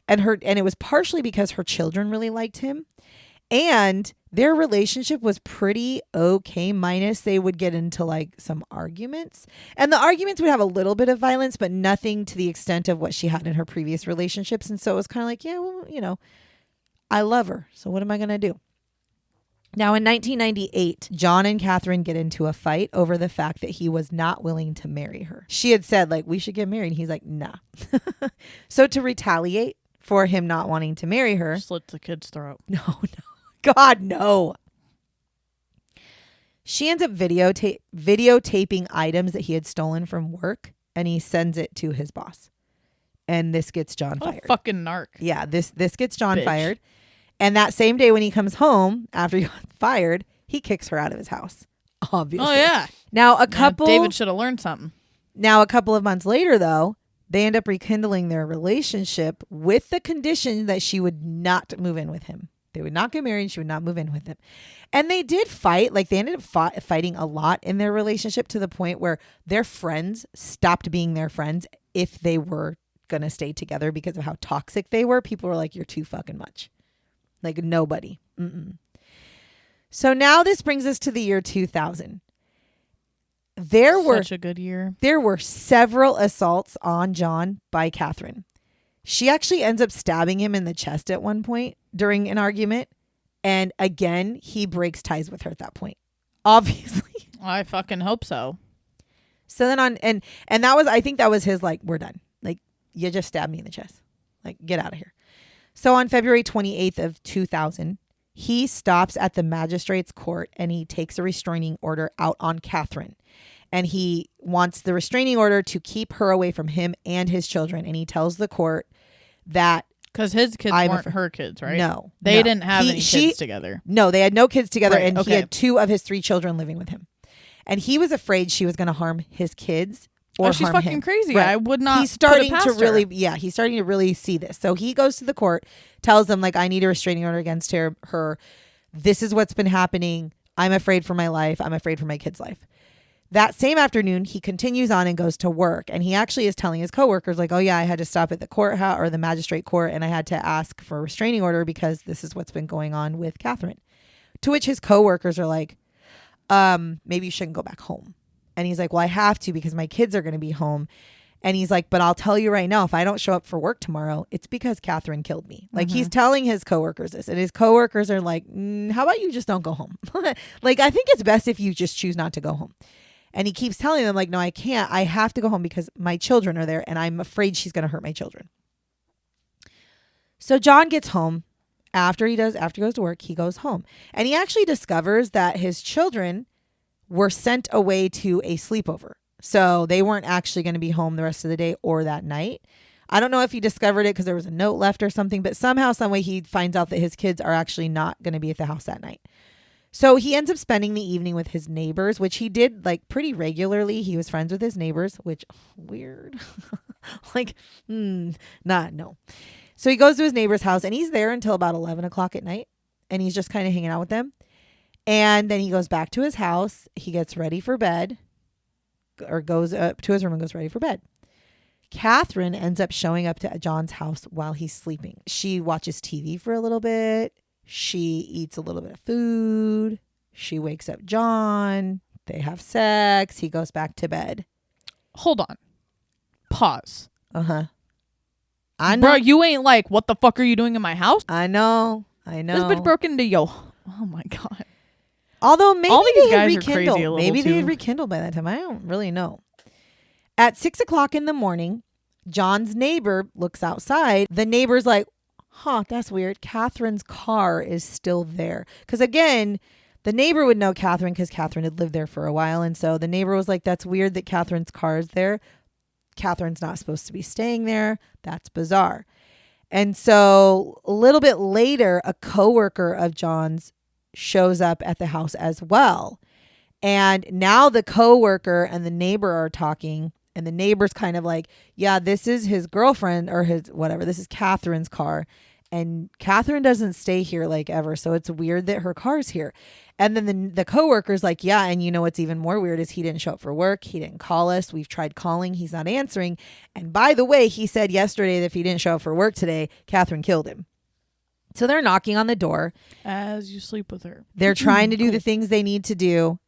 And it was partially because her children really liked him. And their relationship was pretty okay, minus they would get into like some arguments. And the arguments would have a little bit of violence, but nothing to the extent of what she had in her previous relationships. And so it was kind of like, yeah, well, you know, I love her. So what am I going to do? Now, in 1998, John and Katherine get into a fight over the fact that he was not willing to marry her. She had said, like, we should get married. He's like, nah. So to retaliate for him not wanting to marry her. Slit the kid's throat. No. God, no. She ends up videotaping items that he had stolen from work, and he sends it to his boss. And this gets John fired. Fucking narc. Yeah, this gets John fired. And that same day when he comes home after he got fired, he kicks her out of his house. Obviously. Oh, yeah. Now, David should have learned something. Now, a couple of months later, though, they end up rekindling their relationship with the condition that she would not move in with him. They would not get married. She would not move in with him. And they did fight. Like, they ended up fighting a lot in their relationship to the point where their friends stopped being their friends if they were going to stay together because of how toxic they were. People were like, you're too fucking much. Like, nobody. Mm-mm. So now this brings us to the year 2000. Such a good year. There were several assaults on John by Katherine. She actually ends up stabbing him in the chest at one point during an argument. And again, he breaks ties with her at that point. Obviously. I fucking hope so. So then and that was, I think that was his, like, we're done. Like, you just stabbed me in the chest. Like, get out of here. So on February 28th of 2000, he stops at the magistrate's court and he takes a restraining order out on Katherine. And he wants the restraining order to keep her away from him and his children. And he tells the court that... Because his kids weren't her kids, right? No. They didn't have any kids together. No, they had no kids together. Right, and he had 2 of his 3 children living with him. And he was afraid she was going to harm his kids or she's harm fucking him. crazy. Right. I would not. He's starting put it past to really, her. he's starting to really see this. So he goes to the court, tells them, like, I need a restraining order against her. This is what's been happening. I'm afraid for my life. I'm afraid for my kid's life. That same afternoon, he continues on and goes to work. And he actually is telling his coworkers, like, oh, yeah, I had to stop at the courthouse or the magistrate court and I had to ask for a restraining order because this is what's been going on with Katherine. To which his coworkers are like, maybe you shouldn't go back home. And he's like, well, I have to because my kids are going to be home. And he's like, but I'll tell you right now, if I don't show up for work tomorrow, it's because Katherine killed me. Like, he's telling his coworkers this. And his coworkers are like, how about you just don't go home? Like, I think it's best if you just choose not to go home. And he keeps telling them, like, no, I can't. I have to go home because my children are there and I'm afraid she's going to hurt my children. So John gets home. After he goes to work, he goes home. And he actually discovers that his children were sent away to a sleepover. So they weren't actually going to be home the rest of the day or that night. I don't know if he discovered it because there was a note left or something, but somehow, some way he finds out that his kids are actually not going to be at the house that night. So he ends up spending the evening with his neighbors, which he did like pretty regularly. He was friends with his neighbors, which weird. Like, no. So he goes to his neighbor's house and he's there until about 11 o'clock at night. And he's just kind of hanging out with them. And then he goes back to his house. He gets ready for bed or goes up to his room and goes ready for bed. Katherine ends up showing up to John's house while he's sleeping. She watches TV for a little bit. She eats a little bit of food. She wakes up John. They have sex. He goes back to bed. Hold on. Pause. Uh-huh. I know. Bro, you ain't like, what the fuck are you doing in my house? I know. This bitch broke into Oh my God. Although maybe all these they had guys are crazy a rekindled. little Maybe they too. had rekindled by that time. I don't really know. At 6 o'clock in the morning, John's neighbor looks outside. The neighbor's like, that's weird. Catherine's car is still there. Because again, the neighbor would know Katherine because Katherine had lived there for a while. And so the neighbor was like, that's weird that Catherine's car is there. Catherine's not supposed to be staying there. That's bizarre. And so a little bit later, a coworker of John's shows up at the house as well. And now the coworker and the neighbor are talking. And the neighbor's kind of like, yeah, this is his girlfriend or his whatever. This is Catherine's car. And Katherine doesn't stay here like ever. So it's weird that her car's here. And then the coworker's like, yeah. And you know, what's even more weird is he didn't show up for work. He didn't call us. We've tried calling. He's not answering. And by the way, he said yesterday that if he didn't show up for work today, Katherine killed him. So they're knocking on the door. As you sleep with her. They're trying to do the things they need to do.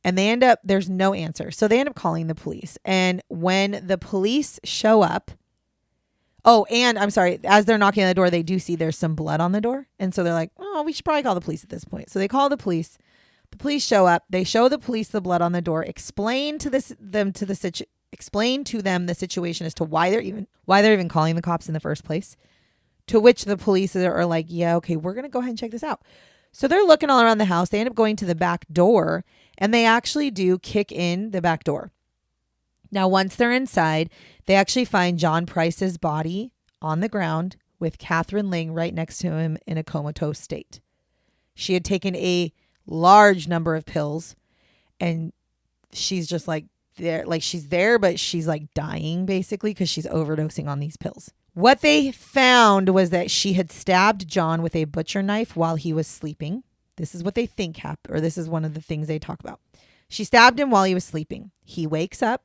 And they end up, there's no answer. So they end up calling the police. And when the police show up, oh, and I'm sorry, as they're knocking on the door, they do see there's some blood on the door. And so they're like, oh, we should probably call the police at this point. So they call the police. The police show up. They show the police the blood on the door, explain to them the situation as to why they're even calling the cops in the first place. To which the police are like, yeah, okay, we're going to go ahead and check this out. So they're looking all around the house. They end up going to the back door, and they actually do kick in the back door. Now, once they're inside, they actually find John Price's body on the ground with Katherine laying right next to him in a comatose state. She had taken a large number of pills, and she's just like there, like she's there, but she's like dying basically because she's overdosing on these pills. What they found was that she had stabbed John with a butcher knife while he was sleeping. This is what they think happened, or this is one of the things they talk about. She stabbed him while he was sleeping. He wakes up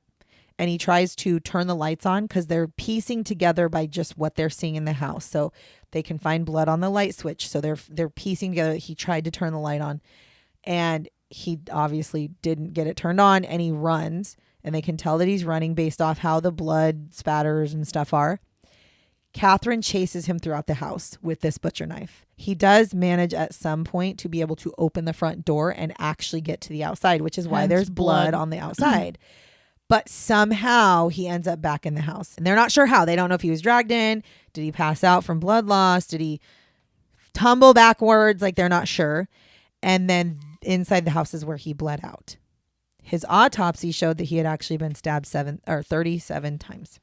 and he tries to turn the lights on because they're piecing together by just what they're seeing in the house. So they can find blood on the light switch. So they're piecing together that he tried to turn the light on, and he obviously didn't get it turned on, and he runs, and they can tell that he's running based off how the blood spatters and stuff are. Katherine chases him throughout the house with this butcher knife. He does manage at some point to be able to open the front door and actually get to the outside, which is why there's blood on the outside. But somehow he ends up back in the house. And they're not sure how. They don't know if he was dragged in. Did he pass out from blood loss? Did he tumble backwards? Like, they're not sure. And then inside the house is where he bled out. His autopsy showed that he had actually been stabbed 37 times.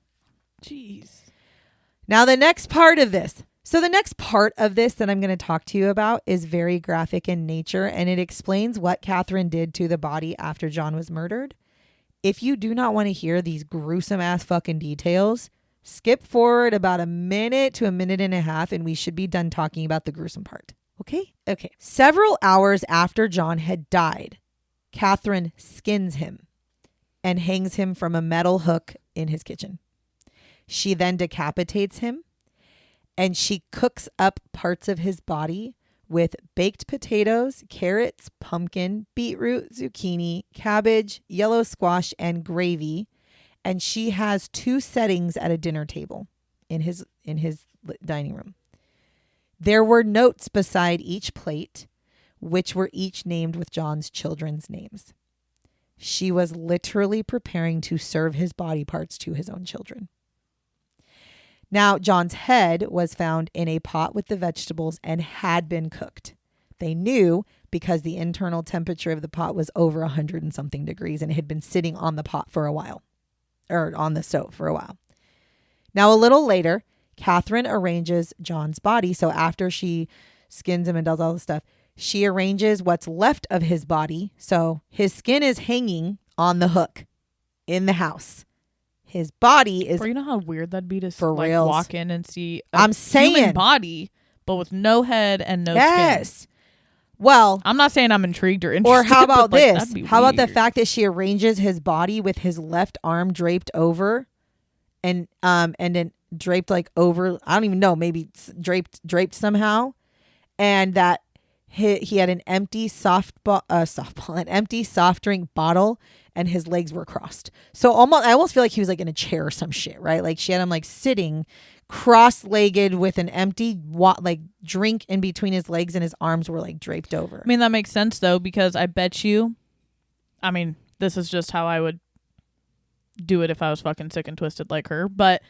Jeez. Now, the next part of this. So the next part of this that I'm going to talk to you about is very graphic in nature, and it explains what Katherine did to the body after John was murdered. If you do not want to hear these gruesome ass fucking details, skip forward about a minute to a minute and a half, and we should be done talking about the gruesome part. Okay? Okay. Several hours after John had died, Katherine skins him and hangs him from a metal hook in his kitchen. She then decapitates him, and she cooks up parts of his body with baked potatoes, carrots, pumpkin, beetroot, zucchini, cabbage, yellow squash, and gravy. And she has 2 settings at a dinner table in his dining room. There were notes beside each plate, which were each named with John's children's names. She was literally preparing to serve his body parts to his own children. Now, John's head was found in a pot with the vegetables and had been cooked. They knew because the internal temperature of the pot was over 100 and something degrees, and it had been sitting on the pot for a while, or on the stove for a while. Now, a little later, Katherine arranges John's body. So after she skins him and does all the stuff, she arranges what's left of his body. So his skin is hanging on the hook in the house. His body is... Bro, you know how weird that'd be to for like reals. walk in and see I'm saying human body, but with no head and no skin. Well, I'm not saying I'm intrigued or interested. Or how about but, like, this? that'd be How about the weird. fact that she arranges his body with his left arm draped over, and then draped like over, I don't even know, maybe draped somehow, and that he had an empty soft drink bottle, and his legs were crossed. So I almost feel like he was like in a chair or some shit, right? Like she had him like sitting cross-legged with an empty drink in between his legs, and his arms were like draped over. I mean, that makes sense though, because I bet you, I mean, this is just how I would do it if I was fucking sick and twisted like her, but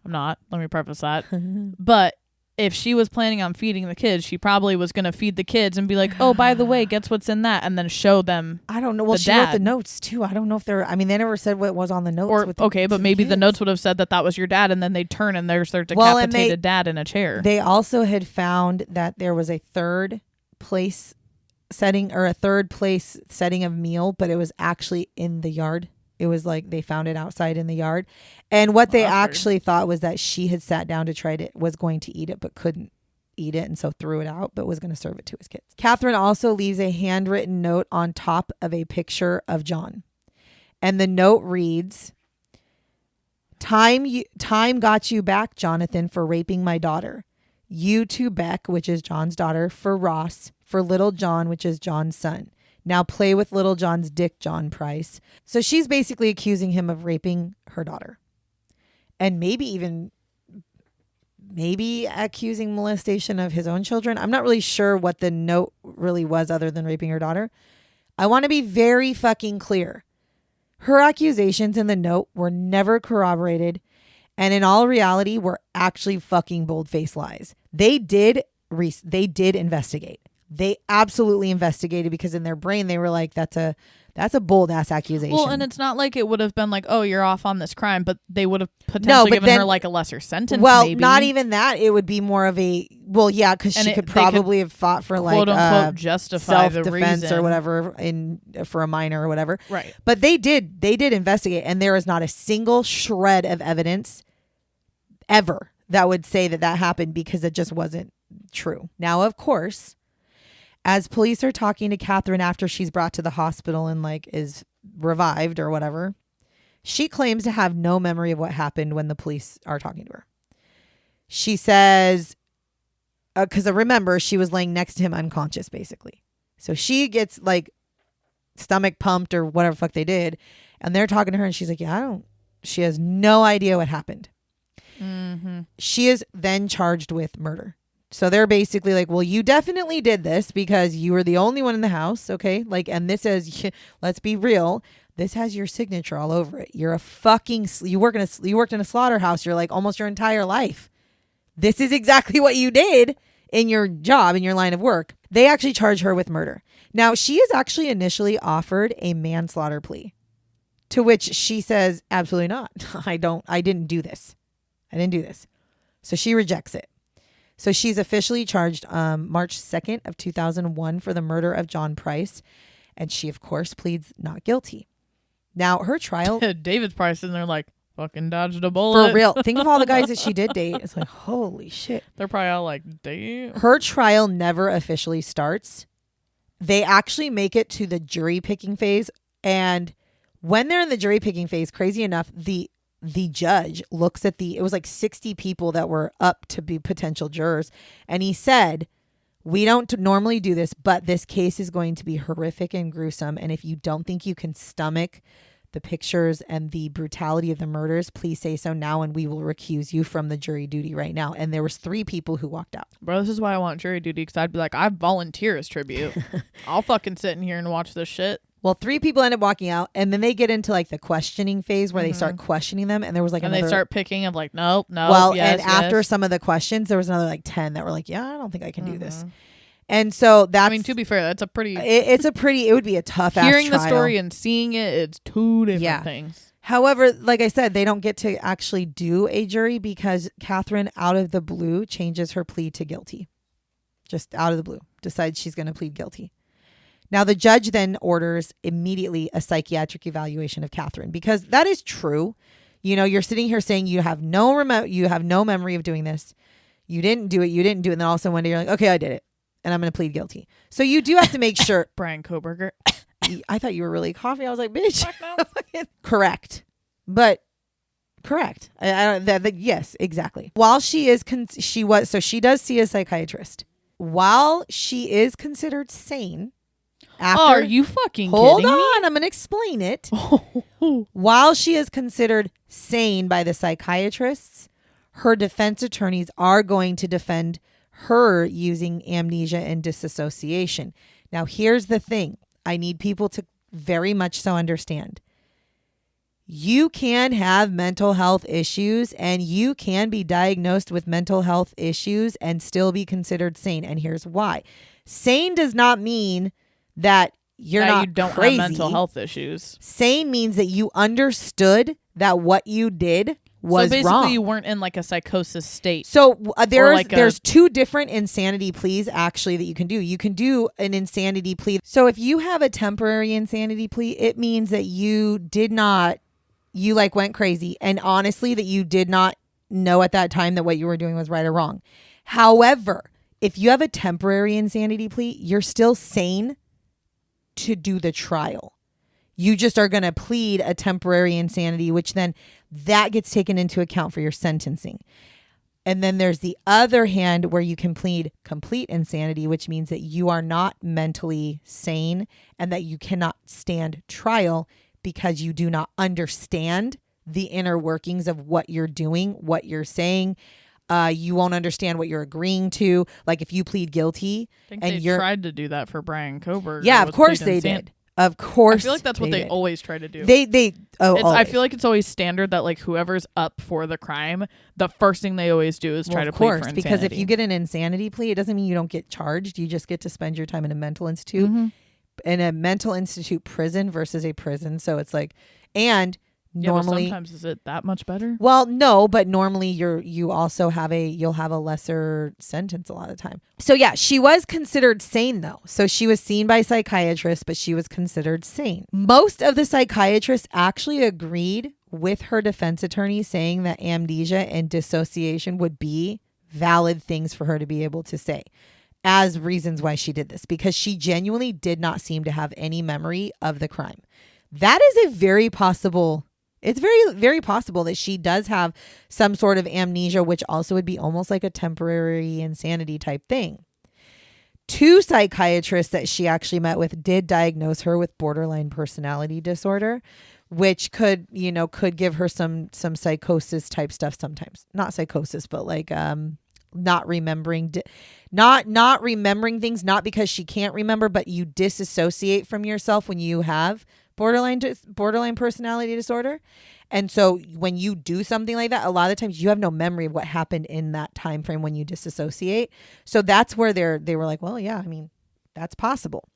I'm not. Let me preface that. But if she was planning on feeding the kids, she probably was going to feed the kids and be like, oh, by the way, guess what's in that? And then show them. I don't know. Well, she wrote the notes too. I don't know if they never said what was on the notes. Or, but maybe the notes would have said that was your dad, and then they turn and there's their decapitated dad in a chair. They also had found that there was a third place setting of meal, but it was actually in the yard. It was like they found it outside in the yard. And what they actually thought was that she had sat down was going to eat it, but couldn't. eat it and so threw it out, but was going to serve it to his kids. Katherine also leaves a handwritten note on top of a picture of John. And the note reads, Time got you back, Jonathan, for raping my daughter. You to Beck, which is John's daughter, for Ross, for little John, which is John's son. Now play with little John's dick, John Price. So she's basically accusing him of raping her daughter. And maybe accusing molestation of his own children. I'm not really sure what the note really was other than raping her daughter. I want to be very fucking clear. Her accusations in the note were never corroborated, and in all reality were actually fucking bold-faced lies. They did investigate. They absolutely investigated, because in their brain they were like, that's a bold ass accusation. Well, and it's not like it would have been like, oh, you're off on this crime, but they would have potentially given her like a lesser sentence. Well, maybe. Not even that. It would be more of a, well, yeah, because she could probably have fought for like quote unquote justify self-defense or whatever for a minor or whatever. Right. But they did investigate, and there is not a single shred of evidence ever that would say that happened, because it just wasn't true. Now, of course, as police are talking to Katherine after she's brought to the hospital and like is revived or whatever, she claims to have no memory of what happened when the police are talking to her. She says, because remember, she was laying next to him unconscious, basically. So she gets like stomach pumped or whatever fuck they did. And they're talking to her and she's like, she has no idea what happened. Mm-hmm. She is then charged with murder. So they're basically like, well, you definitely did this because you were the only one in the house. Okay. Like, and this is, let's be real. This has your signature all over it. You're a fucking, you worked in a slaughterhouse. You're like almost your entire life. This is exactly what you did in your job, in your line of work. They actually charge her with murder. Now, she is actually initially offered a manslaughter plea, to which she says, absolutely not. I didn't do this. So she rejects it. So she's officially charged March 2nd of 2001 for the murder of John Price. And she, of course, pleads not guilty. Now, her trial... David Price in there like, fucking dodged a bullet. For real. Think of all the guys that she did date. It's like, holy shit. They're probably all like, damn. Her trial never officially starts. They actually make it to the jury picking phase. And when they're in the jury picking phase, crazy enough, the judge looks at it was like 60 people that were up to be potential jurors. And he said, we don't normally do this, but this case is going to be horrific and gruesome. And if you don't think you can stomach the pictures and the brutality of the murders, please say so now, and we will recuse you from the jury duty right now. And there was 3 people who walked out. Bro, this is why I want jury duty, because I'd be like, I volunteer as tribute. I'll fucking sit in here and watch this shit. Well, 3 people end up walking out, and then they get into like the questioning phase where they start questioning them, and there was like and another... they start picking of like, nope. Well, yes, and after yes. some of the questions, there was another like 10 that were like, yeah, I don't think I can do this. And so that's... I mean, to be fair, that's a pretty... It would be a tough ass Hearing trial. the story and seeing it, it's 2 different things. However, like I said, they don't get to actually do a jury because Katherine, out of the blue, changes her plea to guilty. Just out of the blue. Decides she's going to plead guilty. Now, the judge then orders immediately a psychiatric evaluation of Katherine, because that is true. You know, you're sitting here saying you have no memory of doing this. You didn't do it. And then all of a sudden one day you're like, okay, I did it. And I'm going to plead guilty. So you do have to make sure. Brian Koberger. I thought you were really coughing. I was like, bitch. Correct. But correct. Yes, exactly. While she does see a psychiatrist. While she is considered sane. Are you fucking Hold kidding me? on, I'm going to explain it. While she is considered sane by the psychiatrists, her defense attorneys are going to defend her using amnesia and disassociation. Now, here's the thing. I need people to very much so understand. You can have mental health issues and you can be diagnosed with mental health issues and still be considered sane. And here's why. Sane does not mean that you don't crazy. Have mental health issues. Sane means that you understood that what you did was basically wrong. You weren't in like a psychosis state. So there's 2 different insanity pleas actually that you can do. You can do an insanity plea. So if you have a temporary insanity plea, it means that you like went crazy, and honestly that you did not know at that time that what you were doing was right or wrong. However, if you have a temporary insanity plea, you're still sane to do the trial. You just are going to plead a temporary insanity, which then that gets taken into account for your sentencing. And then there's the other hand where you can plead complete insanity, which means that you are not mentally sane and that you cannot stand trial because you do not understand the inner workings of what you're doing, what you're saying. You won't understand what you're agreeing to. Like if you plead guilty, I think they tried to do that for Brian Koberger. Yeah, of course they did. Of course, I feel like that's what they always try to do. I feel like it's always standard that like whoever's up for the crime, the first thing they always do is try to plead for insanity. Because if you get an insanity plea, it doesn't mean you don't get charged. You just get to spend your time in a mental institute, in a mental institute prison versus a prison. So it's like, and normally, sometimes is it that much better? Well, no, but normally you'll have a lesser sentence a lot of the time. So yeah, she was considered sane though. So she was seen by psychiatrists, but she was considered sane. Most of the psychiatrists actually agreed with her defense attorney saying that amnesia and dissociation would be valid things for her to be able to say as reasons why she did this, because she genuinely did not seem to have any memory of the crime. That is a very possible. It's very, very possible that she does have some sort of amnesia, which also would be almost like a temporary insanity type thing. 2 psychiatrists that she actually met with did diagnose her with borderline personality disorder, which could give her some psychosis type stuff sometimes. Not psychosis, but like not remembering things, not because she can't remember, but you disassociate from yourself when you have borderline personality disorder. And so when you do something like that, a lot of times you have no memory of what happened in that time frame when you disassociate. So that's where they were like, well, yeah, I mean, that's possible.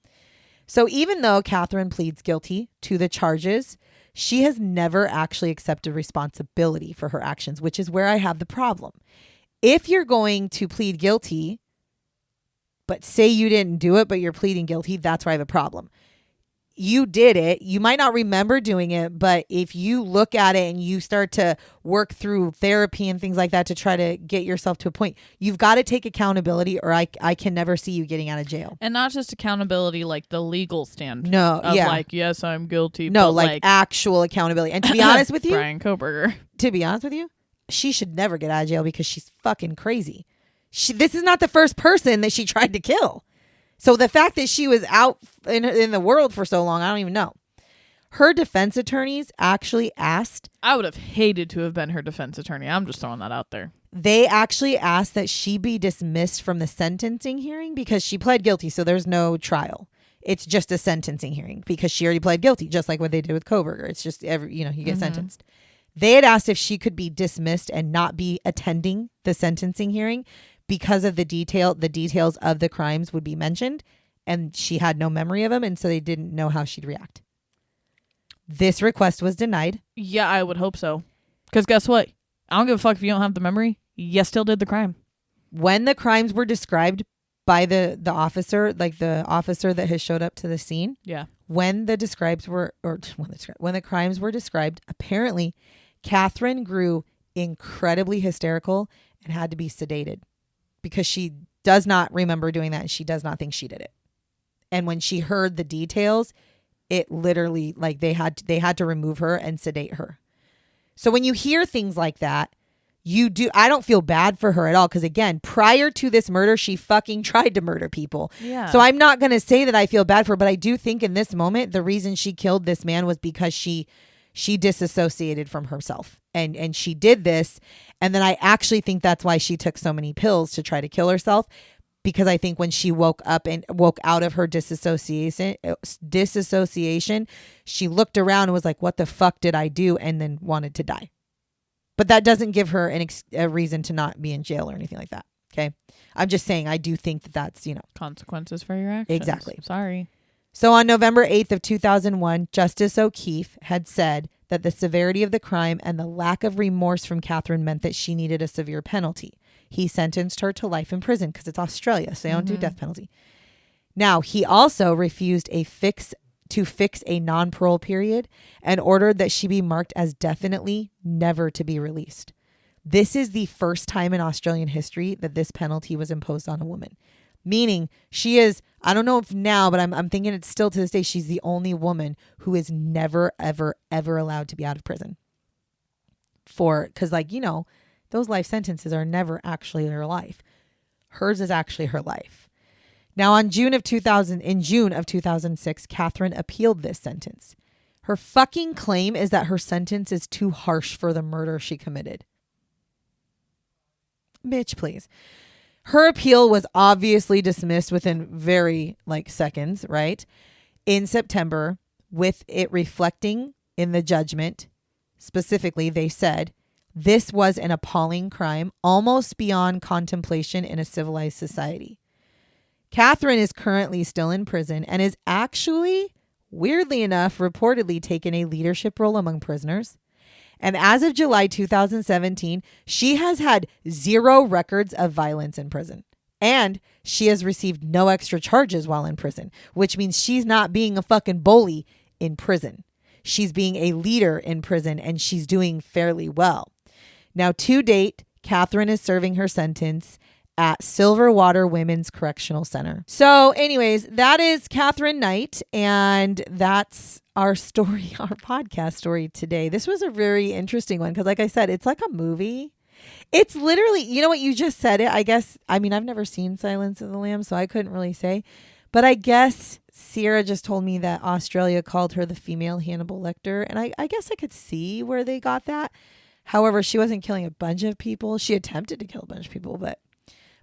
So even though Katherine pleads guilty to the charges, she has never actually accepted responsibility for her actions, which is where I have the problem. If you're going to plead guilty, but say you didn't do it, but you're pleading guilty, that's where I have a problem. You did it. You might not remember doing it, but if you look at it and you start to work through therapy and things like that to try to get yourself to a point, you've got to take accountability, or I can never see you getting out of jail. And not just accountability, like the legal stand. No, yeah. Like, yes, I'm guilty. No, but like actual accountability. And to be honest with you, Brian Koberger. To be honest with you, she should never get out of jail because she's fucking crazy. This is not the first person that she tried to kill. So the fact that she was out in the world for so long, I don't even know. Her defense attorneys actually asked. I would have hated to have been her defense attorney. I'm just throwing that out there. They actually asked that she be dismissed from the sentencing hearing because she pled guilty. So there's no trial. It's just a sentencing hearing because she already pled guilty, just like what they did with Koberger. It's just you get sentenced. They had asked if she could be dismissed and not be attending the sentencing hearing because of the details of the crimes would be mentioned, and she had no memory of them, and so they didn't know how she'd react. This request was denied. Yeah, I would hope so. Because guess what? I don't give a fuck if you don't have the memory. You still did the crime. When the crimes were described by the officer, like the officer that has showed up to the scene. Yeah. When the crimes were described, apparently Katherine grew incredibly hysterical and had to be sedated because she does not remember doing that and she does not think she did it. And when she heard the details, it literally, like, they had to remove her and sedate her. So when you hear things like that, I don't feel bad for her at all. Because again, prior to this murder, she fucking tried to murder people. Yeah. So I'm not going to say that I feel bad for her, but I do think in this moment, the reason she killed this man was because she disassociated from herself and she did this. And then I actually think that's why she took so many pills to try to kill herself. Because I think when she woke up and woke out of her disassociation, she looked around and was like, what the fuck did I do? And then wanted to die. But that doesn't give her a reason to not be in jail or anything like that. Okay. I'm just saying, I do think that's, consequences for your actions. Exactly. Sorry. So on November 8th of 2001, Justice O'Keefe had said that the severity of the crime and the lack of remorse from Katherine meant that she needed a severe penalty. He sentenced her to life in prison because it's Australia, so they don't do death penalty. Now, he also refused to fix a non-parole period and ordered that she be marked as definitely never to be released. This is the first time in Australian history that this penalty was imposed on a woman. Meaning she is, I don't know if now, but I'm thinking it's still to this day, she's the only woman who is never, ever, ever allowed to be out of prison. Because like, you know, those life sentences are never actually her life. Hers is actually her life. Now in June of 2006, Katherine appealed this sentence. Her fucking claim is that her sentence is too harsh for the murder she committed. Bitch, please. Her appeal was obviously dismissed within very seconds, right? In September, with it reflecting in the judgment, specifically, they said, this was an appalling crime, almost beyond contemplation in a civilized society. Katherine is currently still in prison and is actually, weirdly enough, reportedly taken a leadership role among prisoners. And as of July 2017, she has had 0 records of violence in prison. And she has received no extra charges while in prison, which means she's not being a fucking bully in prison. She's being a leader in prison, and she's doing fairly well. Now, to date, Katherine is serving her sentence at Silverwater Women's Correctional Center. So anyways, that is Katherine Knight, and that's our story, our podcast story today. This was a very interesting one because like I said, it's like a movie. It's literally, you know what, you just said it. I guess, I mean, I've never seen Silence of the Lambs, so I couldn't really say. But I guess Sierra just told me that Australia called her the female Hannibal Lecter, and I guess I could see where they got that. However, she wasn't killing a bunch of people. She attempted to kill a bunch of people, but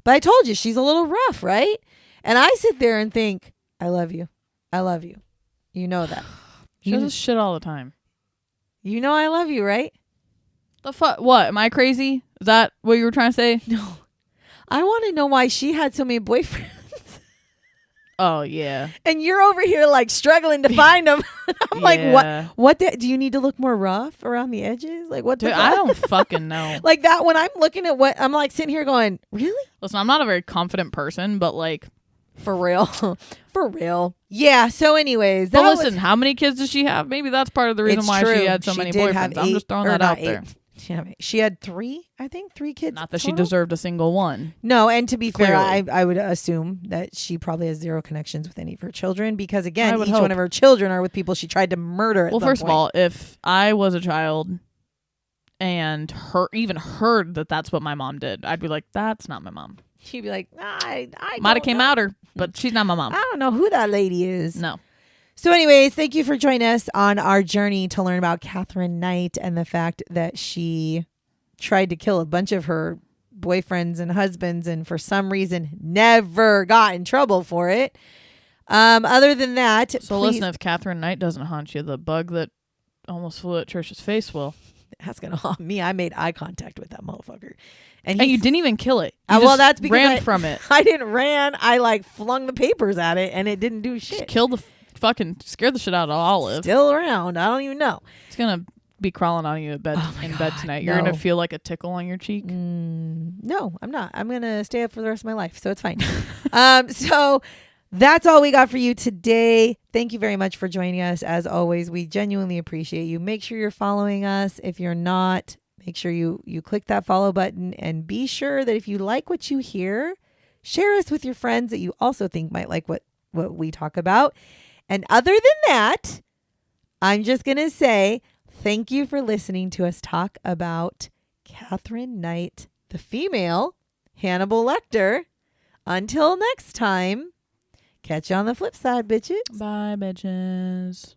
I told you, she's a little rough, right? And I sit there and think, I love you. I love you. You know that. She does this shit all the time. You know I love you, right? The fuck? What? Am I crazy? Is that what you were trying to say? No. I want to know why she had so many boyfriends. Oh, yeah. And you're over here struggling to find them. I'm yeah. what do you need to look more rough around the edges? What Dude, I don't fucking know. That when I'm looking at what I'm sitting here going, really? Listen, I'm not a very confident person, but for real. For real. Yeah. So anyways. But listen, how many kids does she have? Maybe that's part of the reason why she had so many boyfriends. I'm just throwing that out there. She had 3, I think, 3 kids. Not that she deserved a single one. No, and to be fair, I would assume that she probably has 0 connections with any of her children because, again, each one of her children are with people she tried to murder at some first point. of all, if I was a child and even heard that that's what my mom did, I'd be like, that's not my mom. She'd be like, I might have came out her, but she's not my mom. I don't know who that lady is. No. So anyways, thank you for joining us on our journey to learn about Katherine Knight and the fact that she tried to kill a bunch of her boyfriends and husbands and for some reason never got in trouble for it. Other than that, so listen, if Katherine Knight doesn't haunt you, the bug that almost flew at Trish's face will. That's gonna haunt me. I made eye contact with that motherfucker. And you didn't even kill it. Well, that's because ran from it. I didn't ran. I flung the papers at it and it didn't do shit. Just killed the scared the shit out of Olive. Still around. I don't even know. It's gonna be crawling on you in bed tonight. You're gonna feel like a tickle on your cheek. No, I'm not. I'm gonna stay up for the rest of my life, so it's fine. So that's all we got for you today. Thank you very much for joining us. As always, we genuinely appreciate you. Make sure you're following us. If you're not, make sure you click that follow button, and be sure that if you like what you hear, share us with your friends that you also think might like what we talk about. And other than that, I'm just going to say thank you for listening to us talk about Katherine Knight, the female Hannibal Lecter. Until next time, catch you on the flip side, bitches. Bye, bitches.